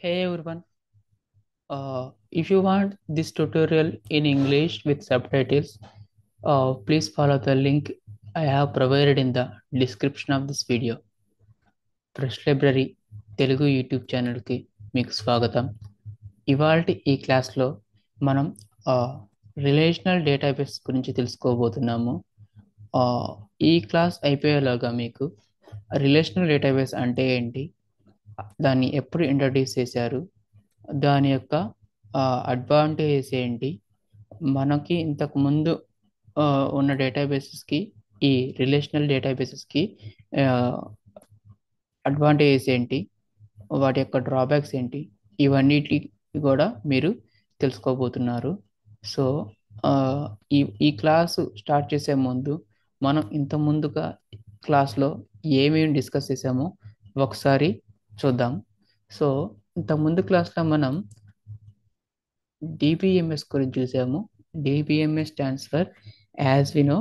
Hey everyone, if you want this tutorial in English with subtitles, please follow the link I have provided in the description of this video. Fresh library Telugu YouTube ఛానల్కి మీకు స్వాగతం. ఇవాల్టి ఈ క్లాస్లో మనం relational database గురించి తెలుసుకోబోతున్నాము. ఆ, ఈ క్లాస్ అయిపోయేలాగా మీకు రిలేషనల్ డేటాబేస్ అంటే ఏంటి, దాన్ని ఎప్పుడు ఇంట్రడ్యూస్ చేశారు, దాని యొక్క అడ్వాంటేజెస్ ఏంటి, మనకి ఇంతకు ముందు ఉన్న డేటాబేసెస్కి ఈ రిలేషనల్ డేటాబేసెస్కి అడ్వాంటేజెస్ ఏంటి, వాటి యొక్క డ్రాబ్యాక్స్ ఏంటి, ఇవన్నిటి కూడా మీరు తెలుసుకోబోతున్నారు. సో ఆ, ఈ ఈ క్లాసు స్టార్ట్ చేసే ముందు మనం ఇంత ముందుగా క్లాస్లో ఏమేమి డిస్కస్ చేసామో ఒకసారి చూద్దాం. సో ఇంత ముందు క్లాస్లో మనం డిబిఎంఎస్ గురించి చూసాము. DBMS stands for as we know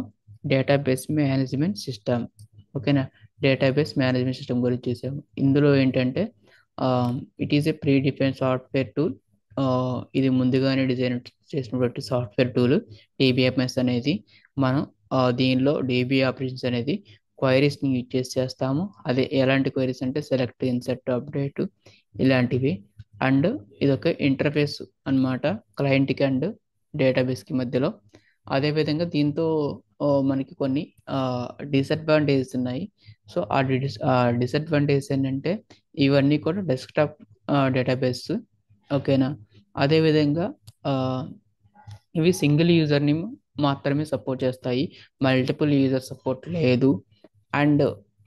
database management system. ఓకేనా, డేటాబేస్ మేనేజ్మెంట్ సిస్టమ్ గురించి చూసాము. ఇందులో ఏంటంటే it is a predefine software tool. ఇది ముందుగానే డిజైన్ చేసినటువంటి సాఫ్ట్వేర్ టూల్ డిబిఎంఎస్ అనేది. మనం దీనిలో డిబి ఆపరేషన్స్ అనేది క్వైరీస్ని యూజ్ చేసి చేస్తాము. అదే ఎలాంటి క్వైరీస్ అంటే సెలెక్ట్, ఇన్సర్ట్, అప్డేట్ ఇలాంటివి. అండ్ ఇదొక ఇంటర్ఫేస్ అన్నమాట క్లయింట్కి అండ్ డేటాబేస్కి మధ్యలో. అదేవిధంగా దీంతో మనకి కొన్ని డిసడ్వాంటేజెస్ ఉన్నాయి. సో ఆ డిసడ్వాంటేజెస్ ఏంటంటే ఇవన్నీ కూడా డెస్క్టాప్ డేటాబేస్. ఓకేనా, అదేవిధంగా ఆ, ఇవి సింగిల్ యూజర్ని మాత్రమే సపోర్ట్ చేస్తాయి, మల్టిపుల్ యూజర్ సపోర్ట్ లేదు. అండ్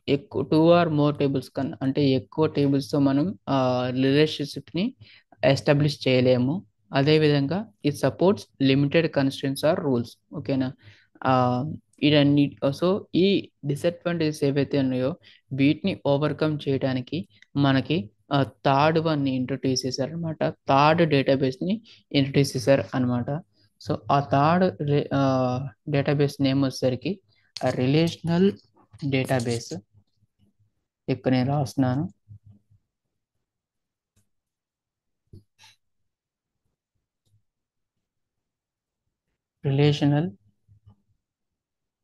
ఎక్కువ 2 or more టేబుల్స్ కన్నా అంటే ఎక్కువ టేబుల్స్తో మనం రిలేషన్షిప్ని ఎస్టాబ్లిష్ చేయలేము. అదేవిధంగా ఇది supports limited constraints or rules. ఓకేనా, ఆ, ఇవన్నీ. సో ఈ డిసడ్వాంటేజెస్ ఏవైతే ఉన్నాయో వీటిని ఓవర్కమ్ చేయడానికి మనకి థర్డ్ వన్ని ఇంట్రొడ్యూస్ చేశారు అనమాట. థర్డ్ డేటాబేస్ని ఇంట్రొడ్యూస్ చేశారు అనమాట. సో ఆ థర్డ్ డేటాబేస్ నేమ్ వచ్చేసరికి రిలేషనల్ డేటాబేస్. ఇక్కడ నేను రాస్తున్నాను. Relational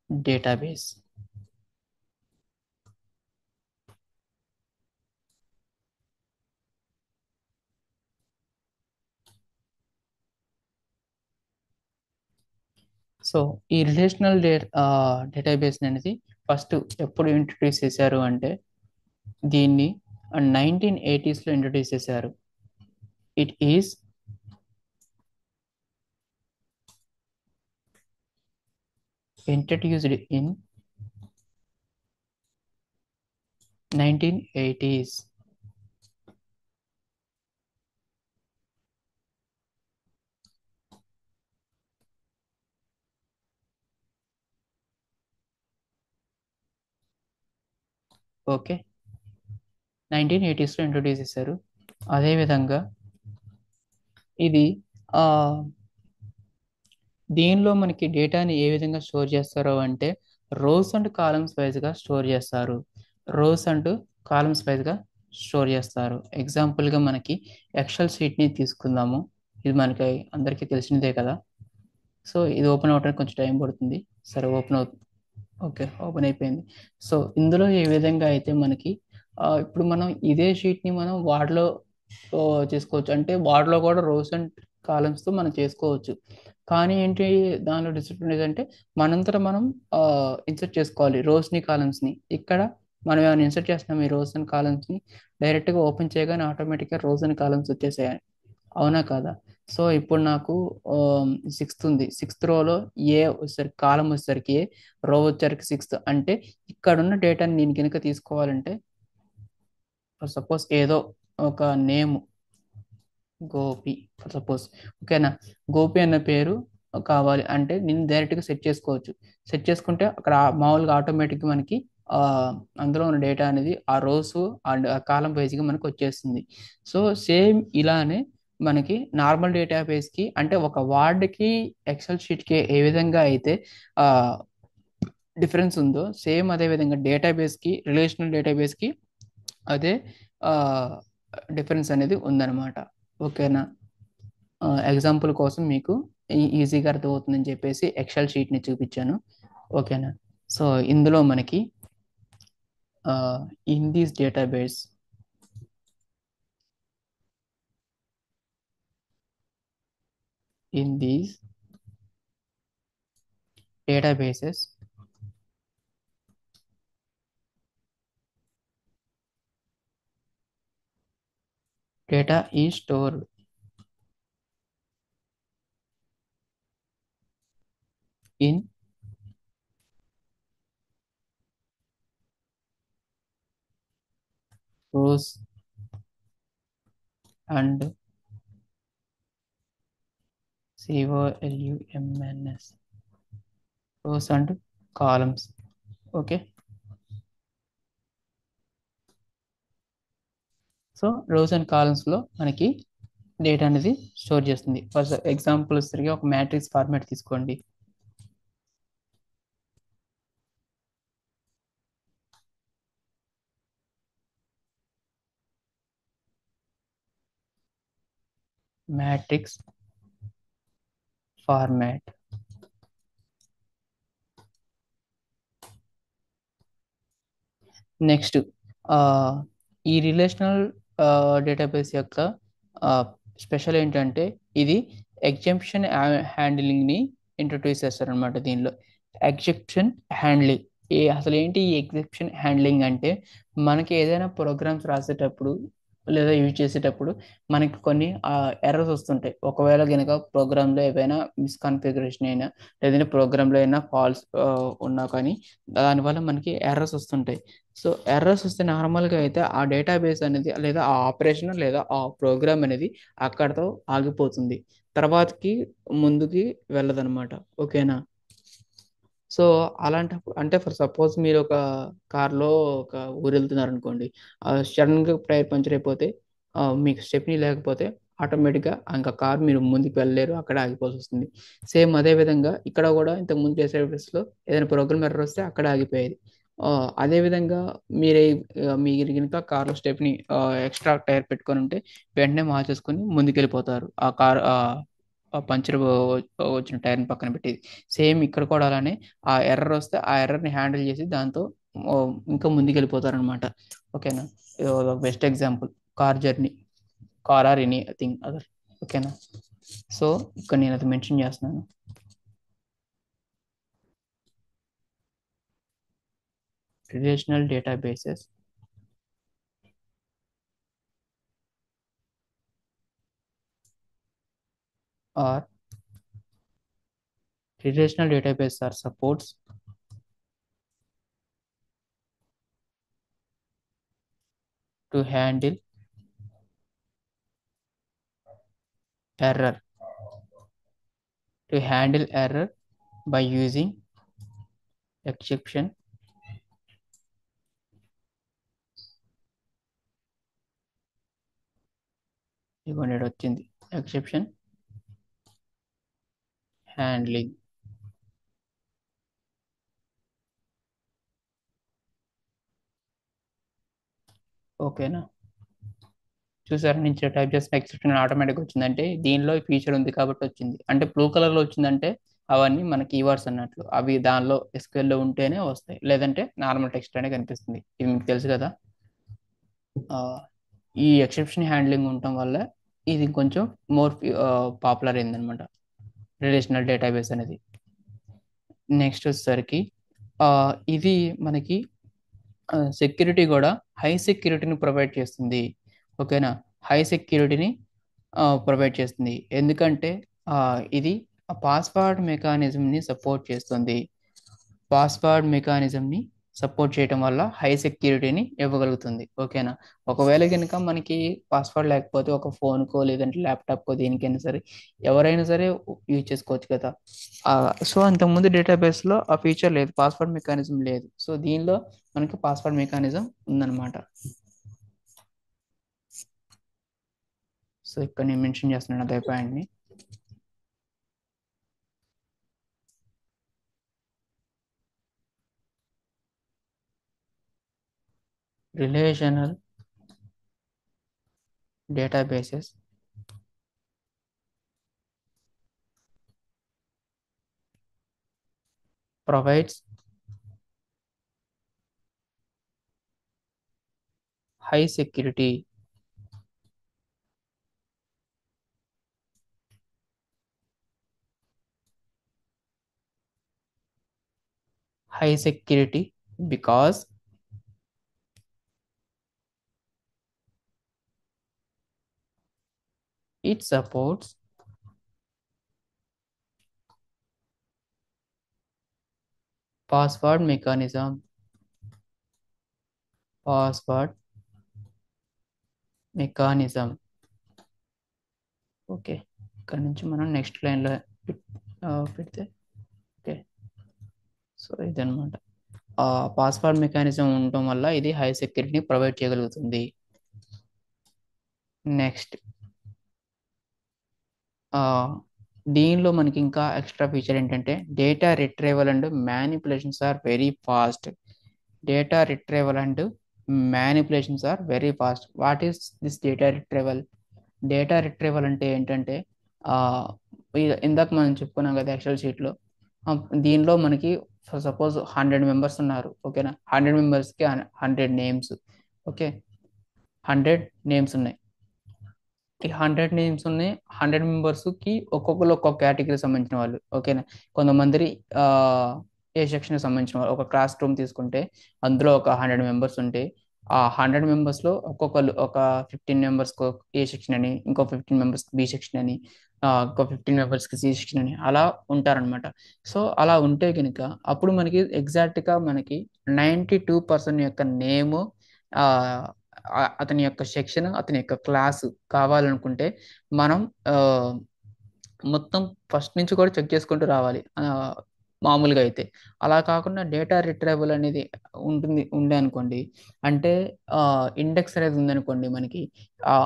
database. సో ఈ రిలేషనల్ డేటాబేస్ అనేది ఫస్ట్ ఎప్పుడు ఇంట్రడ్యూస్ చేశారు అంటే దీన్ని 1980s ఇంట్రడ్యూస్ చేశారు. It is introduced in 1980s. Okay, 1980s introduce చేశారు. అదేవిధంగా ఇది ఆ, దీనిలో మనకి డేటాని ఏ విధంగా స్టోర్ చేస్తారో అంటే రోస్ అండ్ కాలమ్స్ వైజ్గా స్టోర్ చేస్తారు. రోస్ అండ్ కాలమ్స్ వైజ్గా స్టోర్ చేస్తారు. ఎగ్జాంపుల్గా మనకి ఎక్సెల్ షీట్ని తీసుకుందాము. ఇది మనకి అందరికీ తెలిసినదే కదా. సో ఇది ఓపెన్ అవ్వడానికి కొంచెం టైం పడుతుంది. సరే, ఓపెన్ అవుతుంది. ఓకే, ఓపెన్ అయిపోయింది. సో ఇందులో ఏ విధంగా అయితే మనకి ఇప్పుడు మనం ఇదే షీట్ని మనం వార్డ్లో చేసుకోవచ్చు. అంటే వార్డ్లో కూడా రోస్ అండ్ కాలమ్స్తో మనం చేసుకోవచ్చు. కానీ ఏంటి, దానిలో డిసడ్వాంటేజ్ అంటే మనంతటా మనం ఇన్సర్ట్ చేసుకోవాలి రోస్ని కాలమ్స్ని. ఇక్కడ మనం ఏమైనా ఇన్సర్ట్ చేస్తున్నాం ఈ రోస్ అండ్ కాలమ్స్ని, డైరెక్ట్గా ఓపెన్ చేయగానే ఆటోమేటిక్గా రోస్ అండ్ కాలమ్స్ వచ్చేసాయి. అవునా కదా. సో ఇప్పుడు నాకు సిక్స్త్ ఉంది. సిక్స్త్ రోలో ఏ వచ్చేసరికి కాలం వచ్చేసరికి ఏ, రో వచ్చేసరికి సిక్స్త్. అంటే ఇక్కడ ఉన్న డేటాని నేను కనుక తీసుకోవాలంటే సపోజ్ ఏదో ఒక నేమ్ గోపి సపోజ్. ఓకేనా, గోపి అన్న పేరు కావాలి అంటే నేను డైరెక్ట్గా సెట్ చేసుకోవచ్చు. సెట్ చేసుకుంటే అక్కడ మామూలుగా ఆటోమేటిక్గా మనకి ఆ, అందులో ఉన్న డేటా అనేది ఆ రోస్ అండ్ ఆ కాలం వైజ్గా మనకు వచ్చేస్తుంది. సో సేమ్ ఇలానే మనకి నార్మల్ డేటాబేస్కి అంటే ఒక వార్డ్కి ఎక్సెల్ షీట్కి ఏ విధంగా అయితే డిఫరెన్స్ ఉందో సేమ్ అదే విధంగా డేటాబేస్కి రిలేషనల్ డేటాబేస్కి అదే డిఫరెన్స్ అనేది ఉందన్నమాట. ఓకేనా? ఎగ్జాంపుల్ కోసం మీకు ఈజీగా అర్థమవుతుందని చెప్పేసి ఎక్సెల్ షీట్ని చూపించాను. ఓకేనా? సో ఇందులో మనకి in this database in these databases data is stored in rows and columns, rows and columns. Okay. So rows and కాలమ్స్లో మనకి డేటా అనేది స్టోర్ చేస్తుంది. ఫర్ ఎగ్జాంపుల్ సరిగా ఒక మ్యాట్రిక్స్ ఫార్మాట్ తీసుకోండి. Matrix format. నెక్స్ట్ ఈ రిలేషనల్ డేటాబేస్ యొక్క special ఏంటంటే ఇది ఎగ్జెంప్షన్ హ్యాండ్లింగ్ని ఇంట్రడ్యూస్ చేస్తారనమాట దీనిలో. ఎగ్జెప్షన్ హ్యాండ్లింగ్ అసలు ఏంటి ఈ ఎగ్జెప్షన్ హ్యాండ్లింగ్ అంటే, మనకి ఏదైనా ప్రోగ్రామ్స్ రాసేటప్పుడు లేదా యూజ్ చేసేటప్పుడు మనకి కొన్ని ఎర్రర్స్ వస్తుంటాయి. ఒకవేళ కనుక ప్రోగ్రాంలో ఏవైనా మిస్కాన్ఫిగరేషన్ అయినా లేదంటే ప్రోగ్రాంలో అయినా ఫాల్స్ ఉన్నా కానీ దానివల్ల మనకి ఎర్రర్స్ వస్తుంటాయి. సో ఎర్రర్స్ వస్తే నార్మల్గా అయితే ఆ డేటాబేస్ అనేది లేదా ఆ ఆపరేషన్ లేదా ఆ ప్రోగ్రామ్ అనేది అక్కడితో ఆగిపోతుంది, తర్వాతకి ముందుకి వెళ్ళదన్నమాట. ఓకేనా? సో అలాంటప్పుడు అంటే ఫర్ సపోజ్ మీరు ఒక కార్లో ఒక ఊరు వెళ్తున్నారు అనుకోండి, సడన్గా టైర్ పంచర్ అయిపోతే మీకు స్టెప్నీ లేకపోతే ఆటోమేటిక్గా ఇంకా కార్ మీరు ముందుకు వెళ్ళలేరు, అక్కడ ఆగిపోవాల్సి వస్తుంది. సేమ్ అదే విధంగా ఇక్కడ కూడా ఇంతకు ముందు చేసే లో ఏదైనా ప్రోగ్రామ్ ఎర్రర్ వస్తే అక్కడ ఆగిపోయేది. అదేవిధంగా మీరే మీరు కనుక కార్లో స్టెప్ని ఎక్స్ట్రా టైర్ పెట్టుకొని ఉంటే వెంటనే మార్చేసుకొని ముందుకెళ్ళిపోతారు, ఆ కార్ పంచర్ వచ్చిన టైర్ని పక్కన పెట్టి. సేమ్ ఇక్కడ కూడా అలానే ఆ ఎర్రర్ వస్తే ఆ ఎర్రర్ని హ్యాండిల్ చేసి దాంతో ఓ, ఇంకా ముందుకెళ్ళిపోతారనమాట. ఓకేనా? ఇది ఒక best example. Car journey, car or anything other. ఓకేనా? సో ఇక్కడ నేను అది మెన్షన్ చేస్తున్నాను. Relational databases or relational database are supports to handle error by using exception ఇదిగోండి ఈడ వచ్చింది ఎక్సెప్షన్ హ్యాండ్లింగ్. ఓకేనా? చూసారా, నేను టైప్ చేసిన ఎక్సెప్షన్ ఆటోమేటిక్ వచ్చిందంటే దీనిలో ఫీచర్ ఉంది కాబట్టి వచ్చింది. అంటే బ్లూ కలర్ లో వచ్చిందంటే అవన్నీ మన కీవర్డ్స్ అన్నట్లు, అవి దానిలో ఎస్క్యూఎల్ లో ఉంటేనే వస్తాయి, లేదంటే నార్మల్ టెక్స్ట్ అనే కనిపిస్తుంది. ఇది మీకు తెలుసు కదా. ఆ, ఈ ఎక్సెప్షన్ హ్యాండ్లింగ్ ఉండటం వల్ల ఇది కొంచెం మోర్ పాపులర్ అయిందనమాట, రిలేషనల్ డేటాబేస్ అనేది. నెక్స్ట్ వచ్చేసరికి ఇది మనకి సెక్యూరిటీ కూడా హై సెక్యూరిటీని ప్రొవైడ్ చేస్తుంది. ఓకేనా? హై సెక్యూరిటీని ప్రొవైడ్ చేస్తుంది ఎందుకంటే ఇది పాస్వర్డ్ మెకానిజంని సపోర్ట్ చేస్తుంది. పాస్వర్డ్ మెకానిజంని సపోర్ట్ చేయడం వల్ల హై సెక్యూరిటీని ఇవ్వగలుగుతుంది. ఓకేనా? ఒకవేళ కనుక మనకి పాస్వర్డ్ లేకపోతే ఒక ఫోన్కో లేదంటే ల్యాప్టాప్కో దేనికైనా సరే ఎవరైనా సరే యూజ్ చేసుకోవచ్చు కదా. సో అంతకుముందు డేటాబేస్లో ఆ ఫీచర్ లేదు, పాస్వర్డ్ మెకానిజం లేదు. సో దీనిలో మనకి పాస్వర్డ్ మెకానిజం ఉందన్నమాట. సో ఇక్కడ నేను మెన్షన్ చేస్తున్నాను అదే పాయింట్ని. Relational databases provides high security, high security because it supports password mechanism, password mechanism. Okay, ఇక్కడ నుంచి మనం నెక్స్ట్ లైన్లో పెడితే ఓకే. సో ఇదనమాట పాస్వర్డ్ మెకానిజం ఉండటం వల్ల ఇది హై సెక్యూరిటీని ప్రొవైడ్ చేయగలుగుతుంది. నెక్స్ట్ దీనిలో మనకి ఇంకా ఎక్స్ట్రా ఫీచర్ ఏంటంటే data retrieval and manipulations are very fast. Data retrieval and manipulations are very fast. What is this data retrieval? Data retrieval అంటే ఏంటంటే ఆ, ఇందాక మనం చెప్పుకున్నాం కదా ఎక్సెల్ షీట్లో. దీనిలో మనకి సపోజ్ 100 మెంబర్స్ ఉన్నారు, ఓకేనా. 100 మెంబర్స్కి 100 నేమ్స్, ఓకే. 100 నేమ్స్ ఉన్నాయి. ఈ 100 నేమ్స్ ఉన్నాయి. 100 మెంబర్స్కి ఒక్కొక్కరు ఒక్కొక్క కేటగిరీకి సంబంధించిన వాళ్ళు, ఓకేనా. కొంతమంది ఆ, ఏ సెక్షన్కి సంబంధించిన వాళ్ళు. ఒక క్లాస్ రూమ్ తీసుకుంటే అందులో ఒక 100 మెంబర్స్ ఉంటే ఆ 100 మెంబర్స్లో ఒక్కొక్కరు ఒక 15 మెంబర్స్కి ఏ సెక్షన్ అని, ఇంకో 15 మెంబర్స్కి బి సెక్షన్ అని, ఇంకో 15 మెంబర్స్కి సి సెక్షన్ అని అలా ఉంటారనమాట. సో అలా ఉంటే కనుక అప్పుడు మనకి ఎగ్జాక్ట్గా మనకి 92% యొక్క నేము, అతని యొక్క సెక్షన్, అతని యొక్క క్లాసు కావాలనుకుంటే మనం ఆ, మొత్తం ఫస్ట్ నుంచి కూడా చెక్ చేసుకుంటూ రావాలి మామూలుగా అయితే. అలా కాకుండా డేటా రిట్రైవల్ అనేది ఉండే అనుకోండి, అంటే ఇండెక్స్ అనేది ఉందనుకోండి మనకి,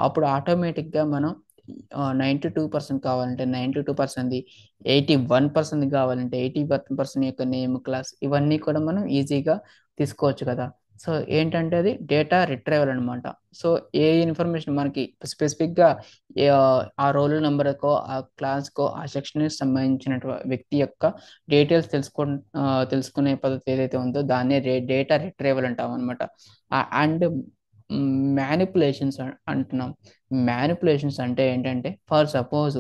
అప్పుడు ఆటోమేటిక్గా మనం 92% కావాలంటే 92%, 81% కావాలంటే 81% యొక్క నేమ్, క్లాస్ ఇవన్నీ కూడా మనం ఈజీగా తీసుకోవచ్చు కదా. సో ఏంటంటే అది డేటా రిట్రైవల్ అనమాట. సో ఏ ఇన్ఫర్మేషన్ మనకి స్పెసిఫిక్గా ఆ రోల్ నెంబర్కో, ఆ క్లాస్కో, ఆ సెక్షన్కి సంబంధించిన వ్యక్తి యొక్క డీటెయిల్స్ తెలుసుకునే పద్ధతి ఏదైతే ఉందో దాన్నే డేటా రిట్రైవల్ అంటాం అనమాట. అండ్ మ్యానిపులేషన్స్ అంటున్నాం. మ్యానిపులేషన్స్ అంటే ఏంటంటే ఫర్ సపోజ్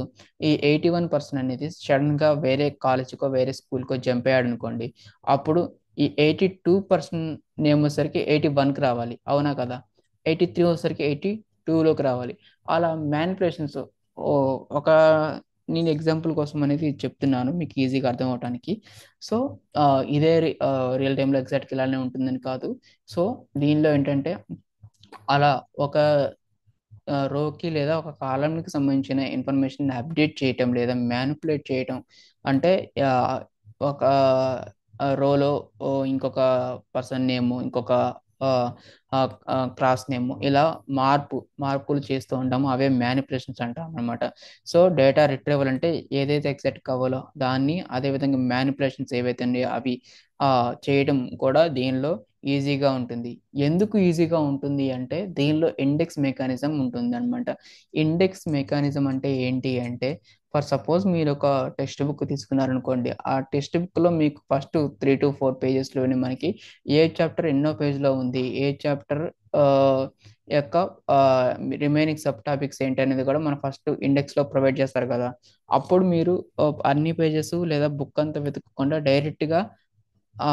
ఈ 81% అనేది సడన్గా వేరే కాలేజ్కో వేరే స్కూల్కో జంప్ అయ్యాడు అనుకోండి, అప్పుడు ఈ 82% నేమ్ వచ్చేసరికి 81కి రావాలి, అవునా కదా. 83 వచ్చేసరికి 82లోకి రావాలి. అలా మ్యానిపులేషన్స్ ఒక నేను ఎగ్జాంపుల్ కోసం అనేది చెప్తున్నాను మీకు ఈజీగా అర్థం అవటానికి. సో ఇదే రియల్ టైంలో ఎగ్జాక్ట్గా ఇలానే ఉంటుందని కాదు. సో దీనిలో ఏంటంటే అలా ఒక రోకి లేదా ఒక కాలంకి సంబంధించిన ఇన్ఫర్మేషన్ అప్డేట్ చేయటం లేదా మ్యానిపులేట్ చేయటం అంటే ఆ, ఒక రోలో ఇంకొక పర్సన్ నేమ్, ఇంకొక క్లాస్ నేమ్, ఇలా మార్పులు చేస్తూ ఉంటాము, అవే మ్యానిపులేషన్స్ అంటాం అనమాట. సో డేటా రిట్రీవల్ అంటే ఏదైతే ఎగ్జాక్ట్ కావాలో దాన్ని, అదేవిధంగా మ్యానిపులేషన్స్ ఏవైతే ఉన్నాయో అవి చేయడం కూడా దీనిలో ఈజీగా ఉంటుంది. ఎందుకు ఈజీగా ఉంటుంది అంటే దీనిలో ఇండెక్స్ మెకానిజం ఉంటుంది అనమాట. ఇండెక్స్ మెకానిజం అంటే ఏంటి అంటే ఫర్ సపోజ్ మీరు ఒక టెక్స్ట్ బుక్ తీసుకున్నారనుకోండి, ఆ టెక్స్ట్ బుక్లో మీకు ఫస్ట్ 3 to 4 పేజెస్లోని మనకి ఏ చాప్టర్ ఎన్నో పేజ్లో ఉంది, ఏ చాప్టర్ యొక్క రిమైనింగ్ సబ్ టాపిక్స్ ఏంటి అనేది కూడా మనం ఫస్ట్ ఇండెక్స్లో ప్రొవైడ్ చేస్తారు కదా. అప్పుడు మీరు అన్ని పేజెస్ లేదా బుక్ అంతా వెతుక్కుండా డైరెక్ట్గా ఆ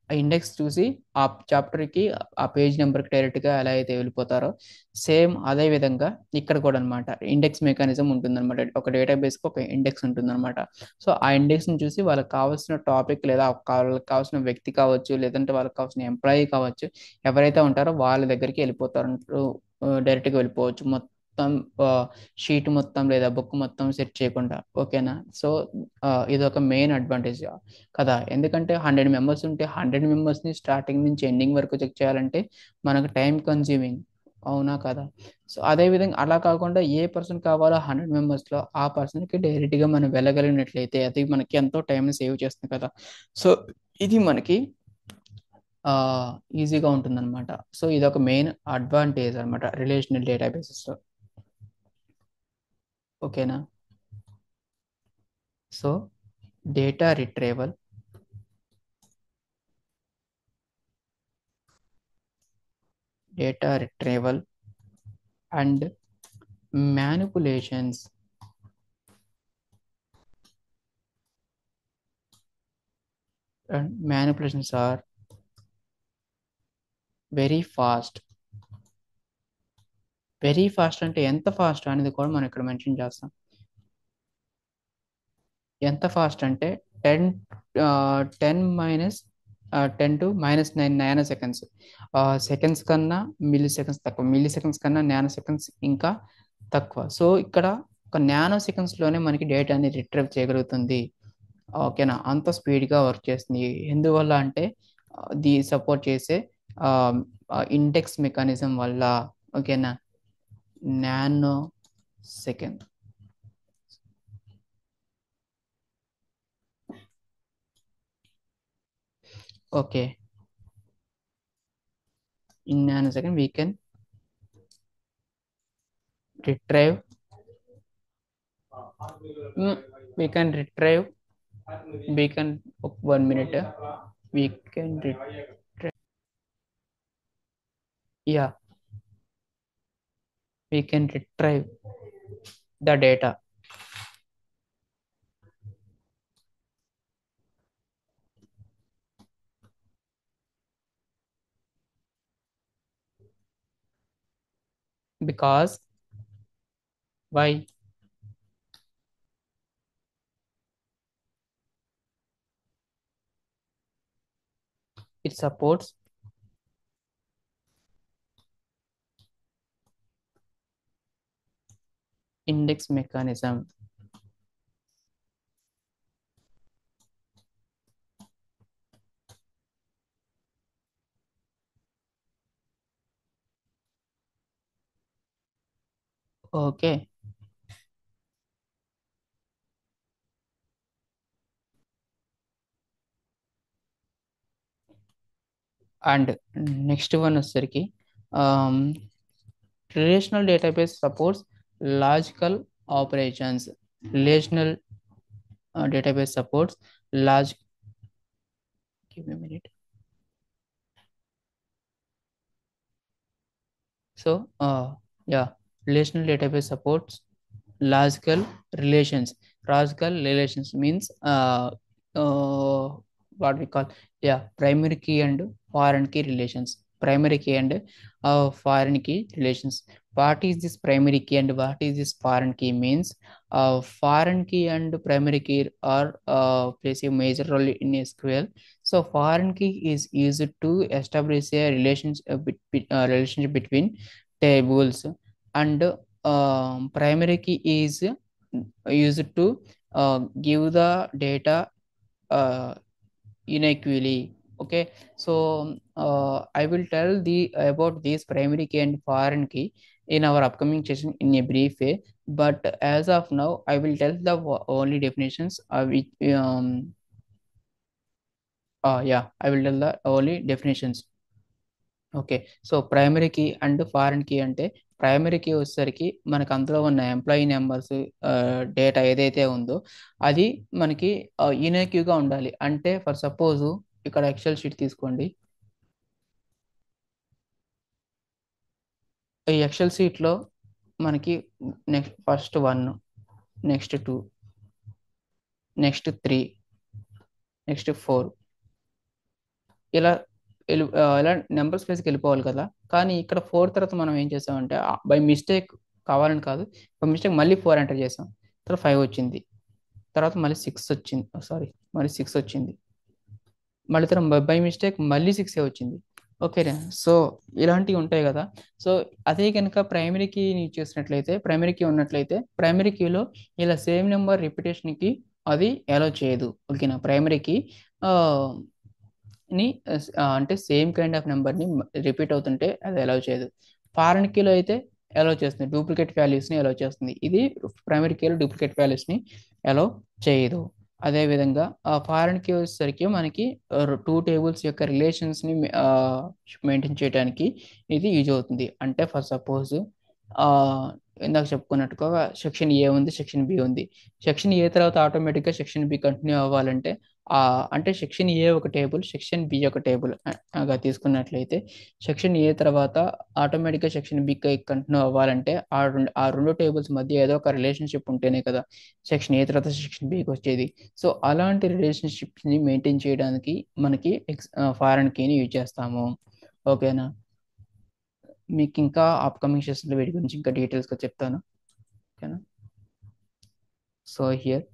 ఇండెక్స్ చూసి ఆ చాప్టర్కి, ఆ పేజ్ నెంబర్కి డైరెక్ట్గా ఎలా అయితే వెళ్ళిపోతారో సేమ్ అదే విధంగా ఇక్కడ కూడా అనమాట ఇండెక్స్ మెకానిజం ఉంటుందన్నమాట. ఒక డేటాబేస్కి ఒక ఇండెక్స్ ఉంటుందన్నమాట. సో ఆ ఇండెక్స్ని చూసి వాళ్ళకి కావాల్సిన టాపిక్ లేదా వాళ్ళకి కావాల్సిన వ్యక్తి కావచ్చు, లేదంటే వాళ్ళకి కావాల్సిన ఎంప్లాయీ కావచ్చు, ఎవరైతే ఉంటారో వాళ్ళ దగ్గరికి వెళ్ళిపోతారు, డైరెక్ట్గా వెళ్ళిపోవచ్చు మొత్తం షీట్ మొత్తం లేదా బుక్ మొత్తం సెట్ చేయకుండా, ఓకేనా. సో ఇది ఒక మెయిన్ అడ్వాంటేజ్ కదా. ఎందుకంటే 100 మెంబర్స్ ఉంటే 100 మెంబర్స్ని స్టార్టింగ్ నుంచి ఎండింగ్ వరకు చెక్ చేయాలంటే మనకు టైం కన్జ్యూమింగ్, అవునా కదా. సో అదే విధంగా అలా కాకుండా ఏ పర్సన్ కావాలో 100 మెంబర్స్లో ఆ పర్సన్కి డైరెక్ట్గా మనం వెళ్ళగలిగినట్లయితే అది మనకి ఎంతో టైంని సేవ్ చేస్తుంది కదా. సో ఇది మనకి ఈజీగా ఉంటుందన్నమాట. సో ఇది ఒక మెయిన్ అడ్వాంటేజ్ అనమాట రిలేషనల్ డేటాబేసెస్లో. ఓకేనా. So data retrieval, data retrieval and manipulations are very fast. Very fast అంటే ఎంత ఫాస్ట్ అనేది కూడా మనం ఇక్కడ మెన్షన్ చేస్తాం. ఎంత ఫాస్ట్ అంటే 10 10 - 9 నానో సెకండ్స్. సెకండ్స్ కన్నా మిల్లీ సెకండ్స్ తక్కువ, మిల్లీ సెకండ్స్ కన్నా నానో సెకండ్స్ ఇంకా తక్కువ. సో ఇక్కడ ఒక నానో సెకండ్స్లోనే మనకి డేటా అనేది రిట్రీవ్ చేయగలుగుతుంది. ఓకేనా, అంత స్పీడ్గా వర్క్ చేస్తుంది. ఎందువల్ల అంటే ది సపోర్ట్ చేసే ఇండెక్స్ మెకానిజం వల్ల. ఓకేనా, nano second. Okay, in nanosecond we can retrieve we can retrieve we can 1 minute we can retrieve, yeah, we can retrieve the data because why? It supports index mechanism. Okay, and next one is relational database supports logical operations. Relational database supports large. Give me a minute. So yeah, relational database supports logical relations. Logical relations means uh, what we call, yeah, primary key and foreign key relations. Primary key and foreign key relations. What is this primary key and what is this foreign key means? Foreign key and primary key are plays a major role in SQL. So foreign key is used to establish a relationship between tables, and primary key is used to give the data uh, inequally. Okay, so I will tell the about this primary key and foreign key in our upcoming session in a brief way, but as of now I will tell the only definitions which yeah, I will tell the only definitions. Okay, so primary key and foreign key అంటే, primary key వచ్చేసరికి మనకు అందులో ఉన్న employee numbers data ఏదైతే ఉందో అది మనకి యూనిక్గా ఉండాలి. అంటే ఫర్ సపోజ్ ఇక్కడ ఎక్సెల్ షీట్ తీసుకోండి. ఈ ఎక్సెల్ షీట్లో మనకి next first 1, next 2, next 3, next 4 ఇలా ఇలా నెంబర్ స్పేస్కి వెళ్ళిపోవాలి కదా. కానీ ఇక్కడ 4 తర్వాత మనం ఏం చేసామంటే బై మిస్టేక్, కావాలని కాదు, బై మిస్టేక్ మళ్ళీ 4 ఎంటర్ చేసాం. తర్వాత 5 వచ్చింది, తర్వాత మళ్ళీ 6 వచ్చింది, సారీ మళ్ళీ 6 వచ్చింది, మళ్ళీ తర్వాత బై మిస్టేక్ మళ్ళీ 6 వచ్చింది. ఓకేనా, సో ఇలాంటివి ఉంటాయి కదా. సో అదే కనుక ప్రైమరీ కీ యూజ్ చేసినట్లయితే, ప్రైమరీ కీ ఉన్నట్లయితే, ప్రైమరీ కీలో ఇలా సేమ్ నెంబర్ రిపిటేషన్కి అది అలౌ చేయదు. ఓకేనా, ప్రైమరీ కీ ని అంటే సేమ్ కైండ్ ఆఫ్ నెంబర్ని రిపీట్ అవుతుంటే అది అలౌ చేయదు. ఫారెన్ కీలో అయితే అలౌ చేస్తుంది, డూప్లికేట్ వాల్యూస్ని అలౌ చేస్తుంది. ఇది ప్రైమరీ కీలో డూప్లికేట్ వాల్యూస్ని అలౌ చేయదు. అదేవిధంగా ఫారెన్ కీ వచ్చేసరికి మనకి 2 టేబుల్స్ యొక్క రిలేషన్స్ని మెయింటైన్ చేయడానికి ఇది యూజ్ అవుతుంది. అంటే ఫర్ సపోజ్ ఆ ఇందాక చెప్పుకున్నట్టుగా సెక్షన్ ఏ ఉంది, సెక్షన్ బి ఉంది. సెక్షన్ ఏ తర్వాత ఆటోమేటిక్గా సెక్షన్ బి కంటిన్యూ అవ్వాలంటే అంటే సెక్షన్ ఏ ఒక టేబుల్, సెక్షన్ బి ఒక టేబుల్ గా తీసుకున్నట్లయితే సెక్షన్ ఏ తర్వాత ఆటోమేటిక్గా సెక్షన్ బి కంటిన్యూ అవ్వాలంటే ఆ రెండు టేబుల్స్ మధ్య ఏదో ఒక రిలేషన్షిప్ ఉంటేనే కదా సెక్షన్ ఏ తర్వాత సెక్షన్ బికి వచ్చేది. సో అలాంటి రిలేషన్షిప్స్ని మెయింటైన్ చేయడానికి మనకి ఫారెన్ కీని యూజ్ చేస్తాము. ఓకేనా? మీకు ఇంకా అప్కమింగ్ సెషన్లో వీటి గురించి ఇంకా డీటెయిల్స్గా చెప్తాను. ఓకేనా? So here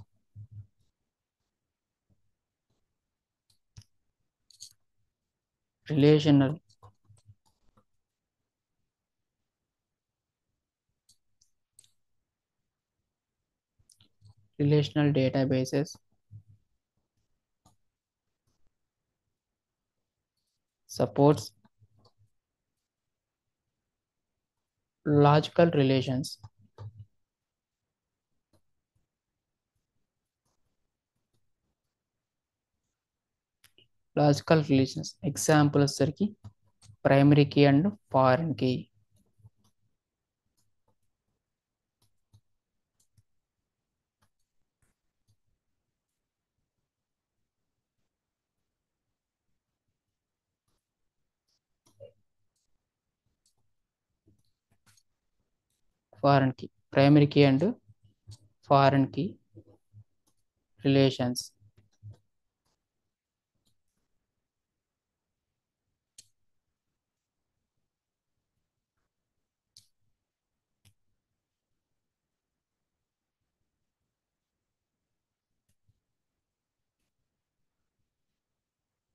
relational relational databases supports logical relations. Logical relations example వచ్చేసరికి primary key and foreign key. Foreign key, primary key and foreign key relations.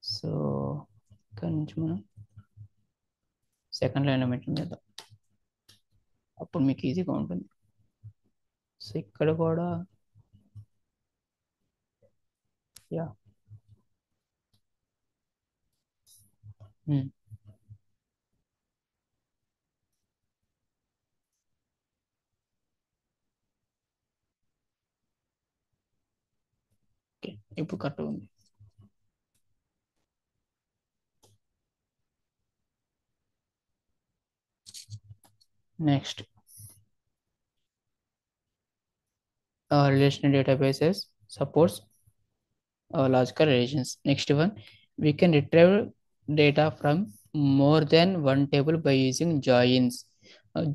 So ఇక్కడ నుంచి మనం సెకండ్ లైన్లో మెన్షన్ చేద్దాం, అప్పుడు మీకు ఈజీగా ఉంటుంది. సో ఇక్కడ కూడా యా ఓకే, ఇప్పుడు కరెక్ట్ ఉంది. Next relational databases supports logical relations. Next one, we can retrieve data from more than one table by using joins.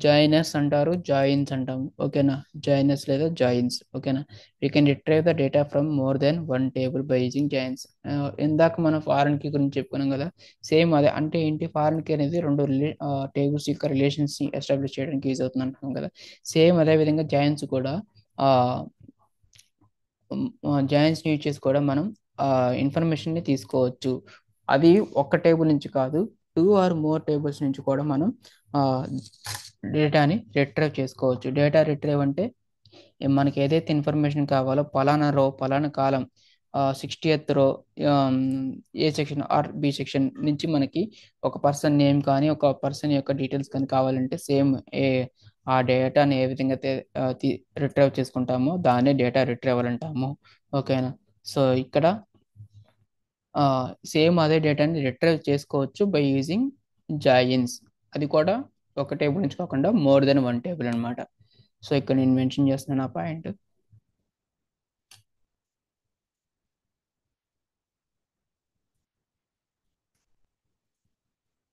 Joiners అంటారు, జాయిన్స్ అంటాము. ఓకేనా? జాయినర్స్ లేదా జాయిన్స్. ఓకేనా? We can retrieve the data from more than one table by using joins. ఇందాక మనం foreign key గురించి చెప్పుకున్నాం కదా, సేమ్ అదే. అంటే ఏంటి, ఫారెన్ కీ అనేది రెండు టేబుల్స్ యొక్క రిలేషన్స్ని ఎస్టాబ్లిష్ చేయడానికి యూజ్ అవుతుంది అంటున్నాం కదా. సేమ్ అదే విధంగా జాయిన్స్ కూడా జాయిన్స్ యూజ్ చేసి కూడా మనం ఇన్ఫర్మేషన్ని తీసుకోవచ్చు. అది ఒక్క టేబుల్ నుంచి కాదు, 2 or more టేబుల్స్ నుంచి కూడా మనం డేటాని రిట్రైవ్ చేసుకోవచ్చు. డేటా రిట్రైవ్ అంటే మనకి ఏదైతే ఇన్ఫర్మేషన్ కావాలో పలానా రో, పలానా కాలం, 60th రో, ఏ సెక్షన్ ఆర్ బి సెక్షన్ నుంచి మనకి ఒక పర్సన్ నేమ్ కానీ ఒక పర్సన్ యొక్క డీటెయిల్స్ కానీ కావాలంటే సేమ్ ఆ డేటాని ఏ విధంగా రిట్రైవ్ చేసుకుంటామో దాన్నే డేటా రిట్రైవల్ అంటాము. ఓకేనా? సో ఇక్కడ సేమ్ అదే డేటాని రిట్రైవ్ చేసుకోవచ్చు బై యూజింగ్ జాయిన్స్. అది కూడా ఒక టేబుల్ నుంచి కాకుండా మోర్ దెన్ వన్ టేబుల్ అనమాట. సో ఇక్కడ నేను మెన్షన్ చేస్తున్నాను ఆ point.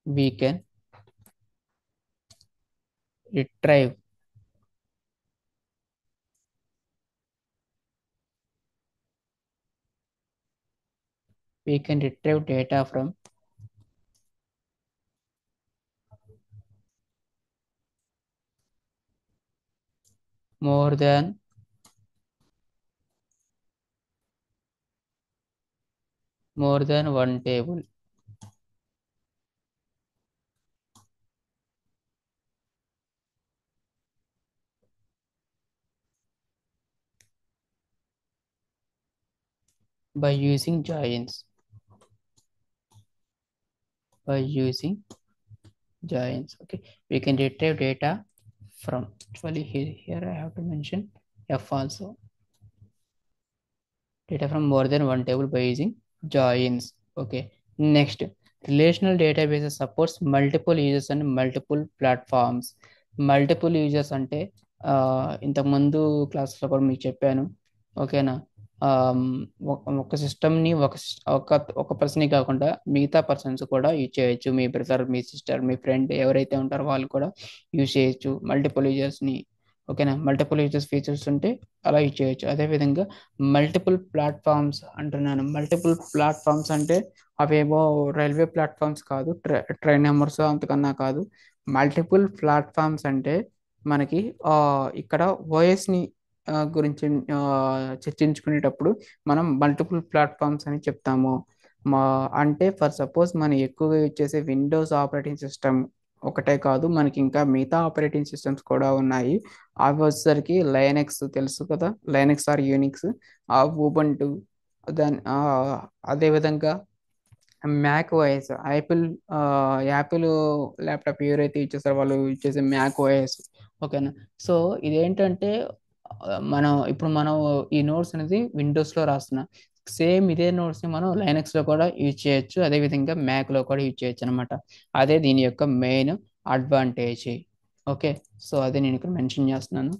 We can retrieve we can retrieve data from more than one table by using joins. Okay, we can retrieve data from, actually here I have to mention f also, data from more than one table by using joins. Okay, next, relational databases supports multiple users and multiple platforms. Multiple users అంటే ఇంతకుముందు క్లాస్లో కూడా మీకు చెప్పాను. ఓకేనా? ఆమ్, ఒక సిస్టమ్ని ఒక పర్సన్ కాకుండా మిగతా పర్సన్స్ కూడా యూజ్ చేయొచ్చు. మీ బ్రదర్, మీ సిస్టర్, మీ ఫ్రెండ్ ఎవరైతే ఉంటారో వాళ్ళు కూడా యూజ్ చేయొచ్చు మల్టిపుల్ యూజర్స్ని. ఓకేనా? మల్టిపుల్ యూజర్స్ ఫీచర్స్ ఉంటే అలా యూజ్ చేయొచ్చు. అదేవిధంగా మల్టిపుల్ ప్లాట్ఫామ్స్ అంటున్నాను. మల్టిపుల్ ప్లాట్ఫామ్స్ అంటే అవేమో రైల్వే ప్లాట్ఫామ్స్ కాదు, ట్రైన్ నెంబర్స్ అంతకన్నా కాదు. మల్టిపుల్ ప్లాట్ఫామ్స్ అంటే మనకి ఇక్కడ ఓఎస్ని గురించి చర్చించుకునేటప్పుడు మనం మల్టిపుల్ ప్లాట్ఫామ్స్ అని చెప్తాము. మా అంటే ఫర్ సపోజ్ మనం ఎక్కువగా యూజ్ చేసే విండోస్ ఆపరేటింగ్ సిస్టమ్ ఒకటే కాదు, మనకి ఇంకా మిగతా ఆపరేటింగ్ సిస్టమ్స్ కూడా ఉన్నాయి. అవి వచ్చేసరికి లైనెక్స్ తెలుసు కదా, లైనెక్స్ ఆర్ యూనిక్స్, ఆ ఉబంటు, దాని అదేవిధంగా మ్యాక్ ఓఎస్, యాపిల్ ల్యాప్టాప్ ఎవరైతే యూజ్ చేస్తారో వాళ్ళు యూజ్ చేసే మ్యాక్ ఓఎస్. ఓకేనా? సో ఇదేంటంటే మనం ఈ నోట్స్ అనేది విండోస్లో రాస్తున్నాం. సేమ్ ఇదే నోట్స్ని మనం లైనక్స్లో కూడా యూజ్ చేయొచ్చు, అదేవిధంగా మ్యాక్లో కూడా యూజ్ చేయొచ్చు అనమాట. అదే దీని యొక్క మెయిన్ అడ్వాంటేజ్. ఓకే, సో అదే నేను ఇక్కడ మెన్షన్ చేస్తున్నాను.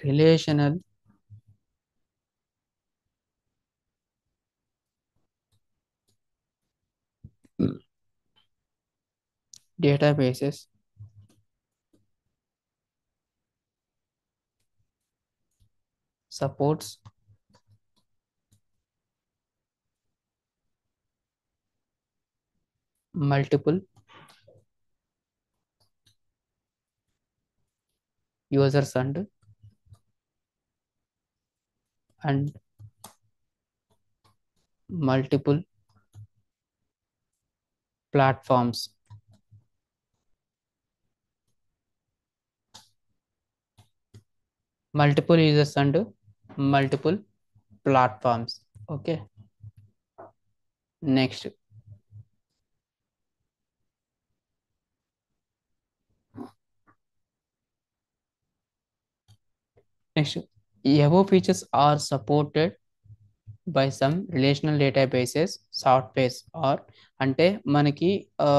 Relational databases supports multiple users and multiple platforms. Multiple users and multiple platforms. Okay, next next above features are supported by some relational databases softwares or అంటే మనకి ఆ,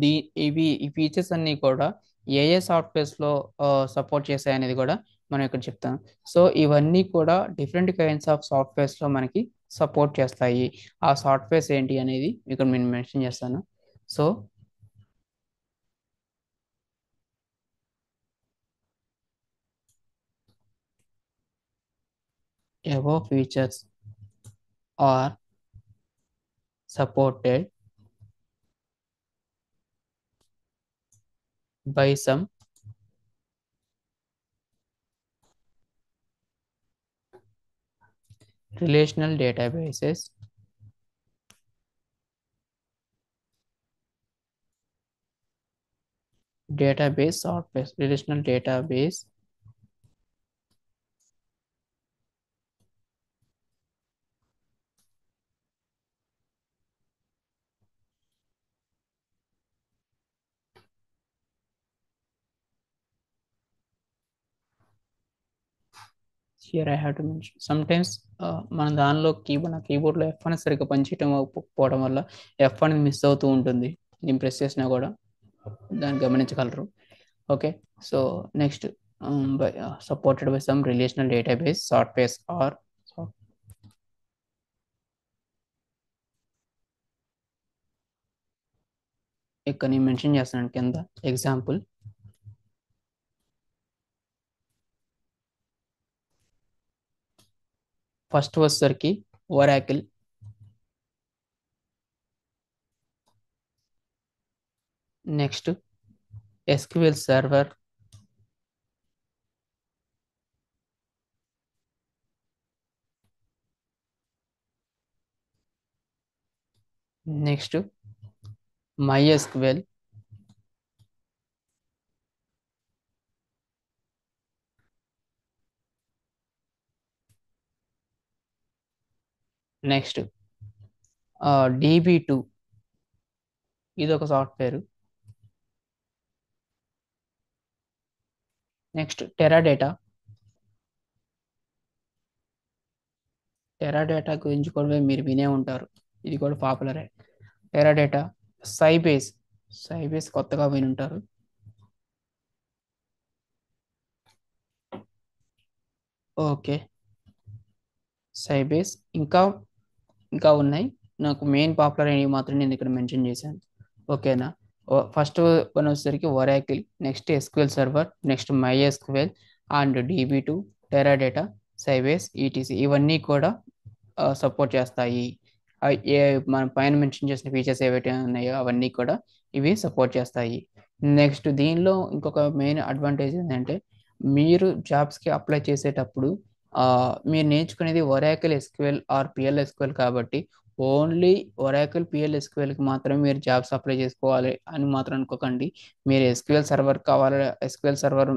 దీ ఈ features అన్నీ కూడా ఏ ఏ సాఫ్ట్వేర్స్లో సపోర్ట్ చేస్తాయి అనేది కూడా మనం ఇక్కడ చెప్తాం. సో ఇవన్నీ కూడా డిఫరెంట్ కైండ్స్ ఆఫ్ సాఫ్ట్వేర్స్లో మనకి సపోర్ట్ చేస్తాయి. ఆ సాఫ్ట్వేర్స్ ఏంటి అనేది ఇక్కడ నేను మెన్షన్ చేస్తాను. So above features are supported by some relational databases database software relational database here I have to mention sometimes మన దానిలో నా కీబోర్డ్లో ఎఫ్ అనేది సరిగ్గా పనిచేయటం పోవడం వల్ల ఎఫ్ అనేది మిస్ అవుతూ ఉంటుంది. నేను ప్రెస్ చేసినా కూడా దాన్ని గమనించగలరు. Okay, so next supported by some relational database softwares or ఇక్కడ నేను మెన్షన్ చేస్తున్నాను కింద ఎగ్జాంపుల్. ఫస్ట్ వచ్చేసరికి Oracle, next SQL server, next MySQL, next DB2, ఇది ఒక సాఫ్ట్వేర్. నెక్స్ట్ టెరాడేటా, టెరాడేటా గురించి కూడా మీరు వినే ఉంటారు. ఇది కూడా పాపులరే. టెరాడేటా, సైబేస్. సైబేస్ కొత్తగా వినుంటారు. ఓకే. సైబేస్ ఇంకా ఇంకా ఉన్నాయి. నాకు మెయిన్ పాపులర్ అయినవి మాత్రం నేను ఇక్కడ మెన్షన్ చేశాను. ఓకేనా. ఫస్ట్ వన్ వచ్చేసరికి Oracle, next SQL server, next my SQL and DB2, Teradata, Sybase, ETC ఇవన్నీ కూడా సపోర్ట్ చేస్తాయి. ఏ మన పైన మెన్షన్ చేసిన ఫీచర్స్ ఏవైతే ఉన్నాయో అవన్నీ కూడా ఇవి సపోర్ట్ చేస్తాయి. నెక్స్ట్ దీనిలో ఇంకొక మెయిన్ అడ్వాంటేజ్ ఏంటంటే మీరు జాబ్స్కి అప్లై చేసేటప్పుడు మీరు నేర్చుకునేది Oracle SQL are PL SQL కాబట్టి ఓన్లీ ఒరాకిల్ PL SQLకి మాత్రమే మీరు జాబ్స్ అప్లై చేసుకోవాలి అని మాత్రం అనుకోకండి. మీరు ఎస్క్యూఎల్ సర్వర్ కావాలి, ఎస్క్యూఎల్ సర్వర్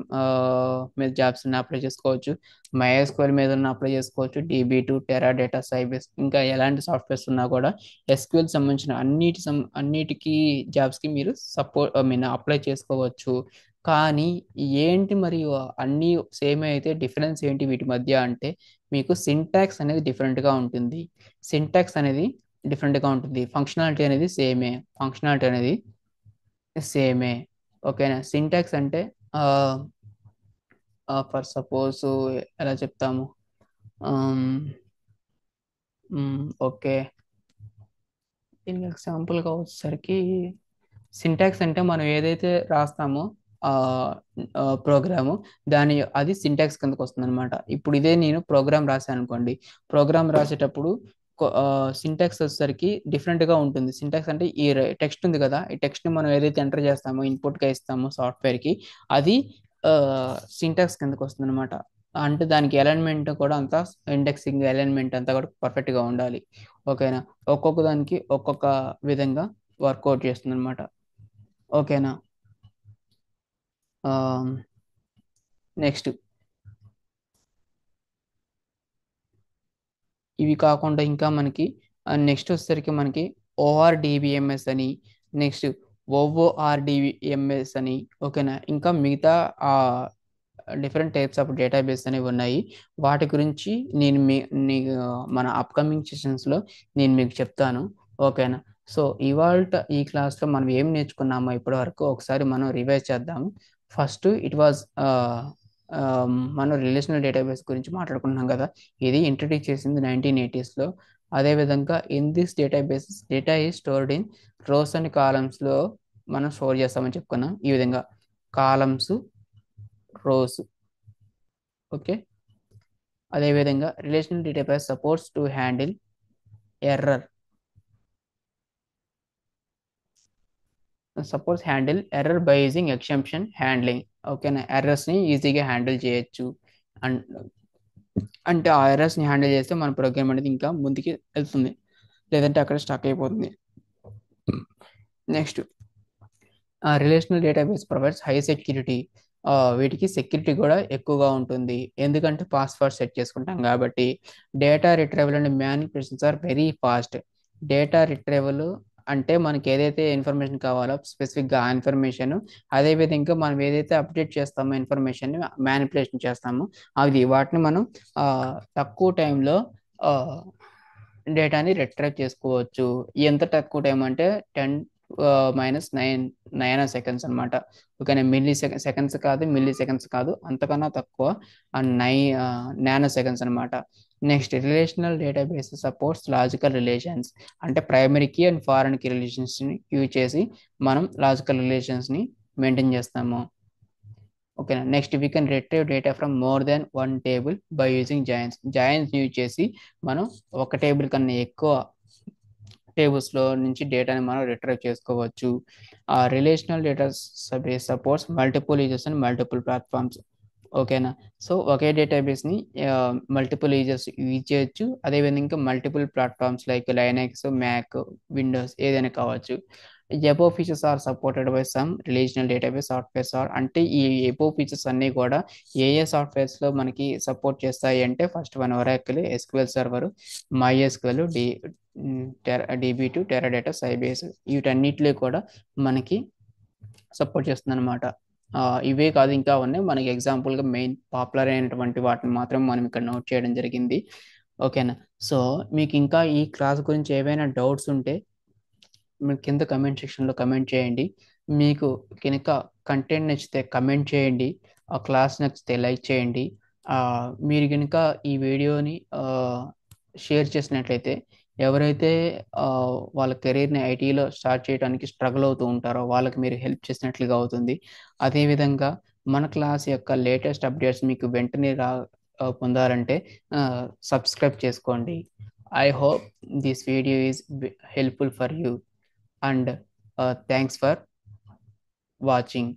మీద జాబ్స్ అప్లై చేసుకోవచ్చు. MySQL మీద అప్లై చేసుకోవచ్చు. DB2, టెరాడేటా, సైబేస్ ఇంకా ఎలాంటి సాఫ్ట్వేర్స్ ఉన్నా కూడా SQL సంబంధించిన అన్నిటికీ జాబ్స్కి మీరు అప్లై చేసుకోవచ్చు. కానీ ఏంటి మరియు అన్నీ సేమ్ అయితే డిఫరెన్స్ ఏంటి వీటి మధ్య అంటే మీకు సింటాక్స్ అనేది డిఫరెంట్గా ఉంటుంది. సింటాక్స్ అనేది డిఫరెంట్గా ఉంటుంది. ఫంక్షనాలిటీ అనేది సేమే. ఫంక్షనాలిటీ అనేది సేమే. ఓకేనా. సింటాక్స్ అంటే ఫర్ సపోజ్ ఎలా చెప్తాము. ఓకే. దీనికి ఎగ్జాంపుల్గా వచ్చేసరికి సింటాక్స్ అంటే మనం ఏదైతే రాస్తామో ప్రోగ్రాము అది సింటాక్స్ కిందకు వస్తుంది అనమాట. ఇప్పుడు ఇదే నేను ప్రోగ్రామ్ రాశాను అనుకోండి. ప్రోగ్రామ్ రాసేటప్పుడు సింటాక్స్ వచ్చేసరికి డిఫరెంట్గా ఉంటుంది. సింటాక్స్ అంటే ఈ టెక్స్ట్ ఉంది కదా, ఈ టెక్స్ట్ని మనం ఏదైతే ఎంటర్ చేస్తామో ఇన్పుట్గా ఇస్తామో సాఫ్ట్వేర్కి అది సింటాక్స్ కిందకు వస్తుంది అనమాట. అంటే దానికి అలైన్మెంట్ కూడా అంతా ఇండెక్సింగ్ అలైన్మెంట్ అంతా కూడా పర్ఫెక్ట్గా ఉండాలి. ఓకేనా. ఒక్కొక్క దానికి ఒక్కొక్క విధంగా వర్కౌట్ చేస్తుంది అనమాట. ఓకేనా. నెక్స్ట్ ఇవి కాకుండా ఇంకా మనకి నెక్స్ట్ వచ్చేసరికి మనకి ORDBMS అని, నెక్స్ట్ OORDBMS అని. ఓకేనా. ఇంకా మిగతా డిఫరెంట్ టైప్స్ ఆఫ్ డేటాబేస్ అనేవి ఉన్నాయి. వాటి గురించి నేను మన అప్కమింగ్ సెషన్స్లో నేను మీకు చెప్తాను. ఓకేనా. సో ఈ క్లాస్లో మనం ఏం నేర్చుకున్నామో ఇప్పటి వరకు ఒకసారి మనం రివైజ్ చేద్దాము. ఫస్ట్ ఇట్ వాజ్ మనం రిలేషనల్ డేటాబేస్ గురించి మాట్లాడుకున్నాం కదా. ఇది ఇంట్రడ్యూస్ చేసింది 1980s. అదేవిధంగా in this database data is stored in rows and కాలమ్స్లో మనం స్టోర్ చేస్తామని చెప్పుకున్నాం. ఈ విధంగా కాలమ్స్, రోస్. ఓకే. అదేవిధంగా relational database supports to handle error by using exception handling. ఓకేనా. ఎర్రర్స్ని ఈజీగా హ్యాండిల్ చేయొచ్చు. అండ్ అంటే ఆ ఎర్రర్స్ని హ్యాండిల్ చేస్తే మన ప్రోగ్రామ్ అనేది ఇంకా ముందుకి వెళ్తుంది, లేదంటే అక్కడ స్టక్ అయిపోతుంది. Next relational database provides high security. వీటికి సెక్యూరిటీ కూడా ఎక్కువగా ఉంటుంది, ఎందుకంటే పాస్వర్డ్ సెట్ చేసుకుంటాం కాబట్టి. Data retrieval and manipulations are very fast. Data retrieval అంటే మనకి ఏదైతే ఇన్ఫర్మేషన్ కావాలో స్పెసిఫిక్గా ఆ ఇన్ఫర్మేషన్, అదేవిధంగా మనం ఏదైతే అప్డేట్ చేస్తామో ఇన్ఫర్మేషన్ మ్యానిపులేషన్ చేస్తామో వాటిని మనం తక్కువ టైంలో డేటాని రిట్రైవ్ చేసుకోవచ్చు. ఎంత తక్కువ టైం అంటే 10⁻⁹ నానో సెకండ్స్ అనమాట. ఓకేనా. సెకండ్స్ కాదు, మిల్లీ సెకండ్స్ కాదు, అంతకన్నా తక్కువ నానో సెకండ్స్ అనమాట. Next relational database supports logical relations. అంటే primary key and foreign key రిలేషన్స్ని యూజ్ చేసి మనం లాజికల్ రిలేషన్స్ని మెయింటైన్ చేస్తాము. ఓకేనా. Next we can retrieve data from more than one table by using joins use చేసి మనం ఒక టేబుల్ కన్నా ఎక్కువ టేబుల్స్లో నుంచి డేటాని మనం రిట్రీవ్ చేసుకోవచ్చు. Relational database supports multiple users and multiple platforms. ఓకేనా. సో ఒకే డేటాబేస్ని మల్టిపుల్ యూజర్స్ యూజ్ చేయొచ్చు. అదేవిధంగా multiple platforms like Linux, Mac, Windows ఏదైనా కావచ్చు. Above features are supported by some relational database softwares అంటే ఈ ఎబో ఫీచర్స్ అన్నీ కూడా ఏ సాఫ్ట్వేర్స్లో మనకి సపోర్ట్ చేస్తాయి అంటే first one Oracle, SQL server, MySQL, DB2, Teradata, సైబేస్ వీటన్నిటిలో కూడా మనకి సపోర్ట్ చేస్తుంది అనమాట. ఇవే కాదు ఇంకా ఉన్నాయి. మనకి ఎగ్జాంపుల్గా మెయిన్ పాపులర్ అయినటువంటి వాటిని మాత్రం మనం ఇక్కడ నోట్ చేయడం జరిగింది. ఓకేనా? సో మీకు ఇంకా ఈ క్లాస్ గురించి ఏవైనా డౌట్స్ ఉంటే మీరు కింద కమెంట్ సెక్షన్లో కమెంట్ చేయండి. మీకు కనుక కంటెంట్ నచ్చితే కమెంట్ చేయండి. ఆ క్లాస్ నచ్చితే లైక్ చేయండి. మీరు కనుక ఈ వీడియోని షేర్ చేసినట్లయితే ఎవరైతే ఆ, వాళ్ళ కెరీర్ని ఐటీలో స్టార్ట్ చేయడానికి స్ట్రగుల్ అవుతూ ఉంటారో వాళ్ళకి మీరు హెల్ప్ చేసినట్లుగా అవుతుంది. అదేవిధంగా మన క్లాస్ యొక్క లేటెస్ట్ అప్డేట్స్ మీకు వెంటనే పొందాలంటే సబ్స్క్రైబ్ చేసుకోండి. I hope this video is helpful for you, and thanks for watching.